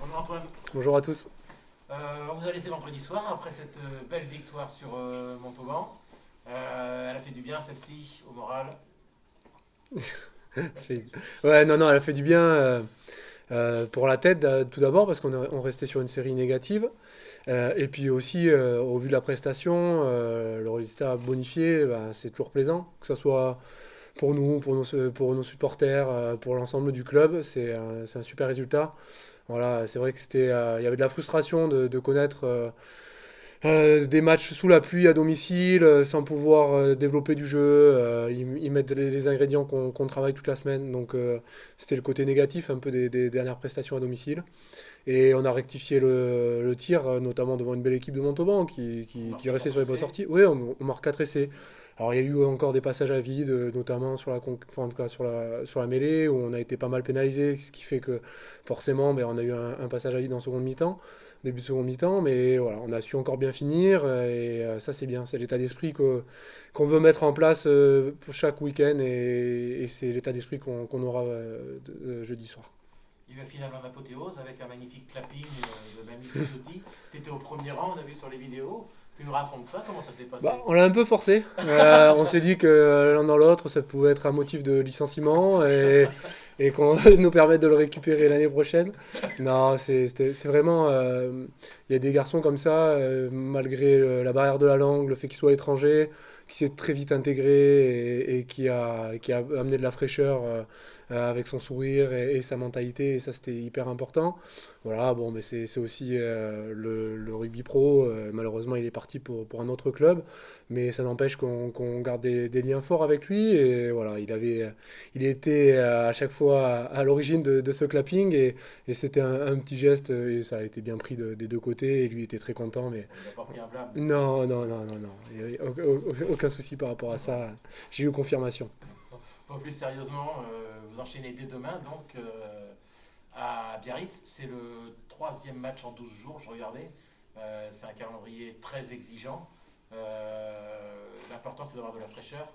Bonjour Antoine. Bonjour à tous. On vous a laissé vendredi soir après cette belle victoire sur Montauban. Elle a fait du bien celle-ci au moral. Fait- Ouais, non, non, elle a fait du bien pour la tête tout d'abord parce on restait sur une série négative. Et puis aussi, au vu de la prestation, le résultat bonifié, ben, c'est toujours plaisant. Que ce soit pour nous, pour nos supporters, pour l'ensemble du club, c'est un super résultat. Voilà, c'est vrai que il y avait de la frustration de connaître des matchs sous la pluie à domicile, sans pouvoir développer du jeu. Ils mettent les ingrédients qu'on travaille toute la semaine. Donc c'était le côté négatif un peu des dernières prestations à domicile. Et on a rectifié le tir, notamment devant une belle équipe de Montauban On qui marque restait 4 sur les bonnes essais. sorties. Oui, on marque 4 essais. Alors il y a eu encore des passages à vide, notamment enfin, en tout cas sur la mêlée, où on a été pas mal pénalisé, ce qui fait que forcément ben, on a eu un passage à vide en seconde mi-temps, début de seconde mi-temps, mais voilà, on a su encore bien finir, et ça c'est bien, c'est l'état d'esprit qu'on veut mettre en place pour chaque week-end, et c'est l'état d'esprit qu'on aura jeudi soir. Il y a eu finalement une apothéose avec un magnifique clapping de Manu Sissotti. Tu étais au premier rang, on a vu sur les vidéos. Tu nous racontes ça, comment ça s'est Bah, passé? on l'a un peu forcé. On s'est dit que l'un dans l'autre, ça pouvait être un motif de licenciement et qu'on nous permette de le récupérer l'année prochaine. Non, c'est vraiment. Il y a des garçons comme ça, malgré la barrière de la langue, le fait qu'ils soient étrangers, qui s'est très vite intégré et qui a amené de la fraîcheur avec son sourire et sa mentalité, et ça c'était hyper important. Voilà, bon, mais c'est aussi le rugby pro. Malheureusement, il est parti pour un autre club, mais ça n'empêche qu'on garde des liens forts avec lui. Et voilà, il était à chaque fois à l'origine de ce clapping, et c'était un petit geste, et ça a été bien pris des deux côtés. Et lui était très content, mais Bon, il n'a pas pris un blâme non plus. non, non, non, non, non, il y avait aucun souci par rapport à ça. J'ai eu confirmation. Bon, plus sérieusement, vous enchaînez dès demain donc à Biarritz. C'est le troisième match en 12 jours, je regardais. C'est un calendrier très exigeant. L'important c'est d'avoir de la fraîcheur.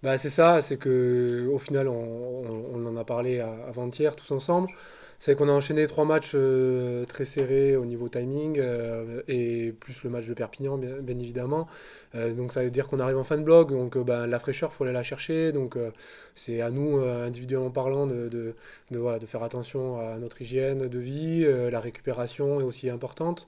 Bah, c'est ça, c'est que au final, on en a parlé avant-hier tous ensemble. C'est qu'on a enchaîné trois matchs très serrés au niveau timing, et plus le match de Perpignan, bien évidemment. Donc ça veut dire qu'on arrive en fin de bloc, donc ben, la fraîcheur, faut aller la chercher. Donc c'est à nous, individuellement parlant, voilà, de faire attention à notre hygiène de vie. La récupération est aussi importante.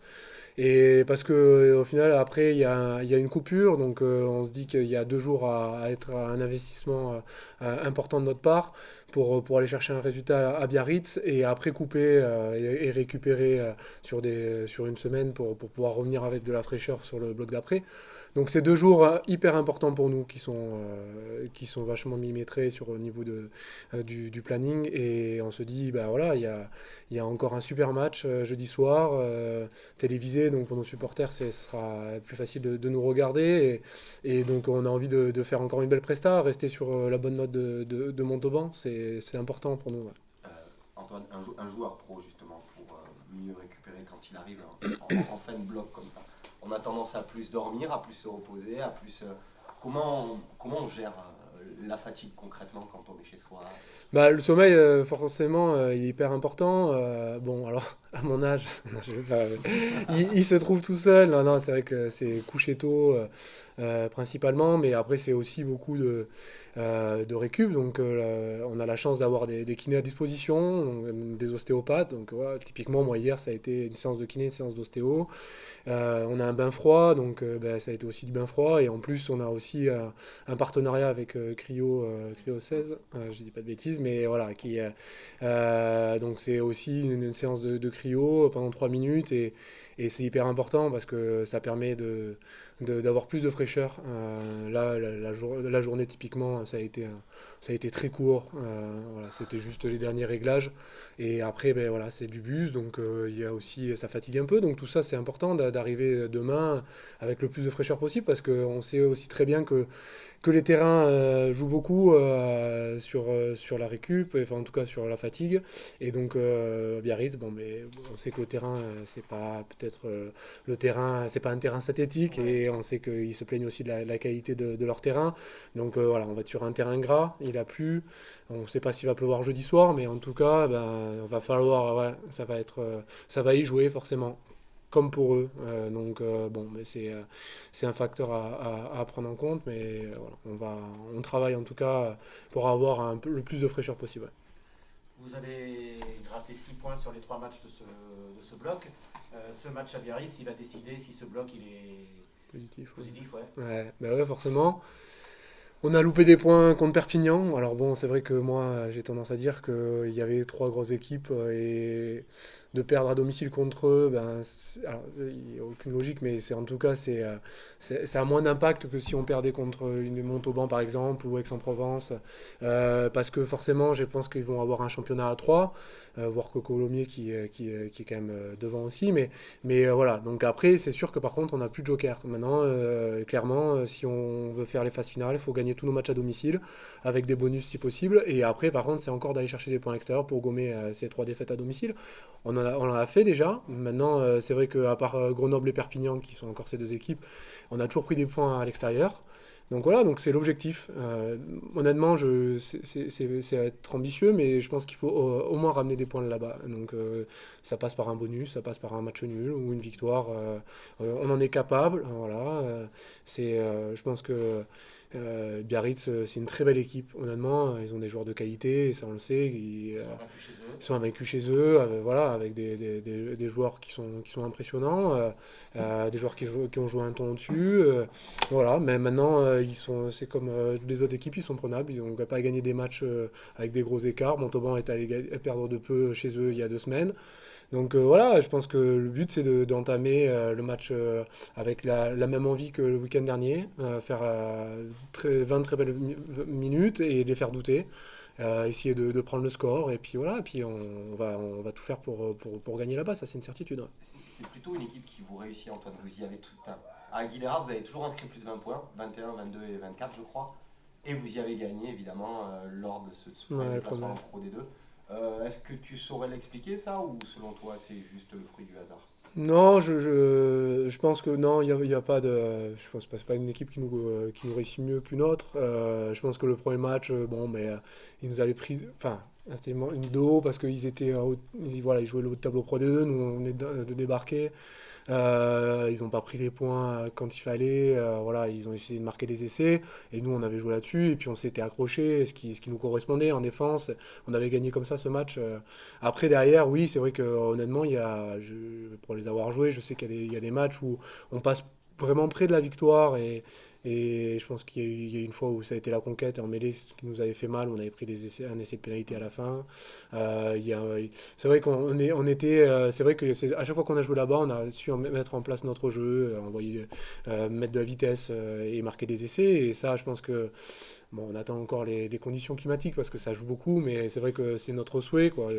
Et parce que au final, après, il y a une coupure, donc on se dit qu'il y a 2 jours à être un investissement important de notre part pour aller chercher un résultat à Biarritz, et après couper et récupérer sur une semaine pour pouvoir revenir avec de la fraîcheur sur le bloc d'après. Donc c'est 2 jours hyper importants pour nous qui sont vachement millimétrés sur au niveau du planning, et on se dit, bah voilà, il y a encore un super match jeudi soir. Télévisé, donc pour nos supporters, ce sera plus facile de nous regarder. Et donc on a envie de faire encore une belle presta, rester sur la bonne note de Montauban, c'est important pour nous. Ouais. Euh, Antoine, un joueur pro justement pour mieux récupérer quand il arrive en fin de bloc comme ça. On a tendance à plus dormir, à plus se reposer, à plus. Comment on gère la fatigue concrètement quand on est chez soi? Bah, le sommeil, forcément, il est hyper important. Bon, alors, à mon âge, je vais pas- il se trouve tout seul. Non, non, c'est vrai que c'est coucher tôt, principalement, mais après, c'est aussi beaucoup de récup. Donc, on a la chance d'avoir des kinés à disposition, donc, des ostéopathes. Donc, ouais, typiquement, moi, hier, ça a été une séance de kiné, une séance d'ostéo. On a un bain froid, donc ben, ça a été aussi du bain froid. Et en plus, on a aussi un partenariat avec Cryo 16, je dis pas de bêtises, mais voilà, donc c'est aussi une séance de cryo pendant 3 minutes, et c'est hyper important parce que ça permet d'avoir plus de fraîcheur. Là, la journée, typiquement, ça a été très court. Voilà, c'était juste les derniers réglages. Et après, ben, voilà, c'est du bus, donc il y a aussi, ça fatigue un peu. Donc tout ça, c'est important d'arriver demain avec le plus de fraîcheur possible, parce qu'on sait aussi très bien que les terrains jouent beaucoup sur la récup, enfin en tout cas sur la fatigue. Et donc Biarritz, bon, mais on sait que le terrain, c'est pas peut-être le terrain, c'est pas un terrain synthétique, Ouais. et on sait qu'ils se plaignent aussi de la qualité de leur terrain. Donc voilà, on va être sur un terrain gras, il a plu. On ne sait pas s'il va pleuvoir jeudi soir, mais en tout cas, ben, va falloir, ouais, ça va y jouer forcément, comme pour eux. Bon, mais c'est un facteur à prendre en compte, mais voilà, on travaille en tout cas pour avoir le plus de fraîcheur possible. Ouais. Vous avez gratté 6 points sur les 3 matchs de ce bloc. Ce match à Biarritz, il va décider si ce bloc il est Positif. positif, ouais. Ouais, bah ouais, forcément. On a loupé des points contre Perpignan. Alors bon, c'est vrai que moi, j'ai tendance à dire qu'il y avait 3 grosses équipes et de perdre à domicile contre eux, ben, alors, il n'y a aucune logique, mais en tout cas, ça a moins d'impact que si on perdait contre une Montauban par exemple ou Aix-en-Provence. Parce que forcément, je pense qu'ils vont avoir un championnat à 3, voire que Colomiers qui est quand même devant aussi. Mais voilà, donc après, c'est sûr que par contre, on n'a plus de joker. Maintenant, clairement, si on veut faire les phases finales, il faut gagner tous nos matchs à domicile, avec des bonus si possible. Et après, par contre, c'est encore d'aller chercher des points extérieurs pour gommer ces 3 défaites à domicile. On en a fait déjà. Maintenant, c'est vrai qu'à part Grenoble et Perpignan, qui sont encore ces 2 équipes, on a toujours pris des points à l'extérieur. Donc voilà, donc c'est l'objectif. Honnêtement, c'est être ambitieux, mais je pense qu'il faut au moins ramener des points là-bas. Donc ça passe par un bonus, ça passe par un match nul ou une victoire. On en est capable. Voilà. Je pense que Biarritz, c'est une très belle équipe. Honnêtement, ils ont des joueurs de qualité, et ça on le sait. Ils sont invaincus chez eux, voilà, avec des joueurs qui sont impressionnants, des joueurs qui ont joué un ton au-dessus. Voilà, mais maintenant, c'est comme les autres équipes, ils sont prenables. Ils n'ont pas gagné des matchs avec des gros écarts. Montauban est allé perdre de peu chez eux il y a 2 semaines. Donc voilà, je pense que le but c'est d'entamer le match avec la même envie que le week-end dernier, faire 20 très belles minutes et les faire douter, essayer de prendre le score et puis voilà, et puis on va tout faire pour gagner là-bas, ça c'est une certitude. Ouais. C'est plutôt une équipe qui vous réussit, Antoine. Vous y avez tout. À Aguilera, vous avez toujours inscrit plus de 20 points, 21, 22 et 24 je crois. Et vous y avez gagné évidemment lors de ce Ouais, déplacement en Pro D2. Est-ce que tu saurais l'expliquer ça ou selon toi c'est juste le fruit du hasard? Non, je pense que non, il y a pas de. Je pense pas, c'est pas une équipe qui nous réussit mieux qu'une autre. Je pense que le premier match, bon, mais ils nous avaient pris. Enfin, c'était une de haut parce qu'ils étaient. Voilà, ils jouaient le haut de tableau Pro D2, nous on est de débarquer. Ils n'ont pas pris les points quand il fallait. Voilà, ils ont essayé de marquer des essais. Et nous, on avait joué là-dessus. Et puis, on s'était accroché, ce qui nous correspondait en défense. On avait gagné comme ça ce match. Après, derrière, oui, c'est vrai que honnêtement, pour les avoir joués, je sais qu'il y a des matchs où on passe vraiment près de la victoire. Et je pense qu'il y a une fois où ça a été la conquête en mêlée, ce qui nous avait fait mal. On avait pris un essai de pénalité à la fin. C'est vrai c'est vrai que à chaque fois qu'on a joué là-bas, on a su mettre en place notre jeu, mettre de la vitesse et marquer des essais. Et ça, je pense que bon, on attend encore les conditions climatiques parce que ça joue beaucoup, mais c'est vrai que c'est notre souhait, quoi.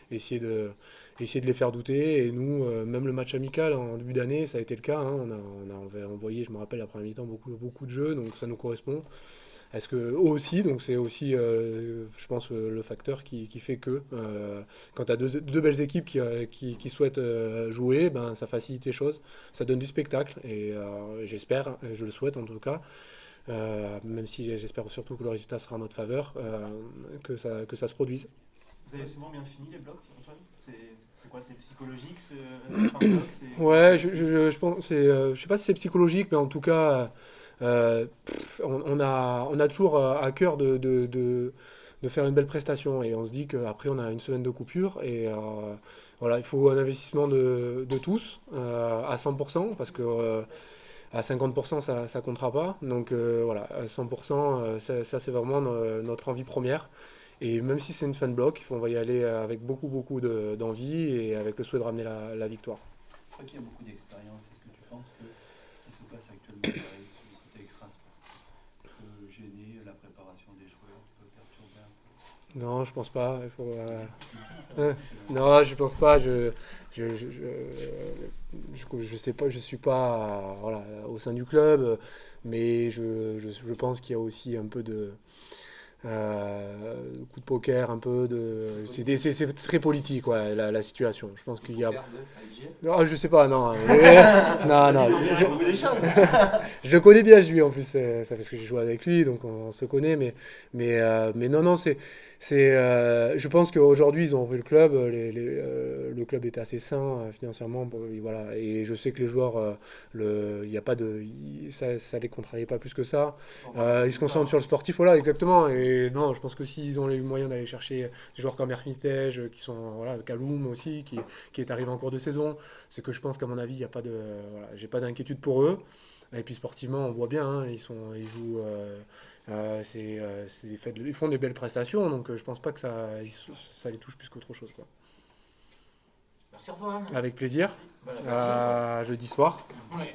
Essayer de les faire douter. Et nous, même le match amical en début d'année, ça a été le cas. Hein. On avait envoyé, je me rappelle, la première mi-temps, beaucoup de jeux, donc ça nous correspond. Est-ce que eux aussi, donc c'est aussi, je pense, le facteur qui fait que quand tu as deux belles équipes qui souhaitent jouer, ben, ça facilite les choses, ça donne du spectacle, et j'espère, je le souhaite en tout cas, même si j'espère surtout que le résultat sera en notre faveur, que ça se produise. Vous avez souvent bien fini les blocs, Antoine? C'est quoi? C'est psychologique cette fin de bloc? Ouais, je pense, je sais pas si c'est psychologique, mais en tout cas, on a toujours à cœur de faire une belle prestation et on se dit qu'après on a une semaine de coupure et voilà, il faut un investissement de tous à 100% parce que à 50% ça comptera pas. Donc voilà, à 100%, ça c'est vraiment notre envie première. Et même si c'est une fin de bloc, on va y aller avec beaucoup d'envie et avec le souhait de ramener la victoire. Toi qui as beaucoup d'expérience, est-ce que tu penses que ce qui se passe actuellement sur le côté extra-sportif peut gêner la préparation des joueurs, peut perturber un peu? Non, je pense pas. Non, je pense pas. Je sais pas, je suis pas voilà, au sein du club, mais je pense qu'il y a aussi un peu coup de poker un peu, c'est très politique ouais, la situation. Je pense qu'il y a... Poker de AIG. Non, je sais pas, non. Non, Il y a beaucoup des choses. je le connais bien, lui, en plus, ça parce que j'ai joué avec lui, donc on se connaît, mais non, je pense qu'aujourd'hui, ils ont repris le club, le club était assez sain financièrement, et voilà, et je sais que les joueurs, il y a pas ça les contrariait pas plus que ça. Ils se concentrent sur le sportif, voilà, exactement, et non, je pense que s'ils ont les moyens d'aller chercher des joueurs comme Hermitage, qui sont, voilà, Kaloum aussi, qui est arrivé en cours de saison, c'est que je pense qu'à mon avis, il y a pas de, voilà, j'ai pas d'inquiétude pour eux. Et puis sportivement, on voit bien, hein, ils jouent, ils font des belles prestations, donc je pense pas que ça les touche plus qu'autre chose, quoi. Merci Antoine. Avec plaisir, Bon appétit. jeudi soir. Ouais.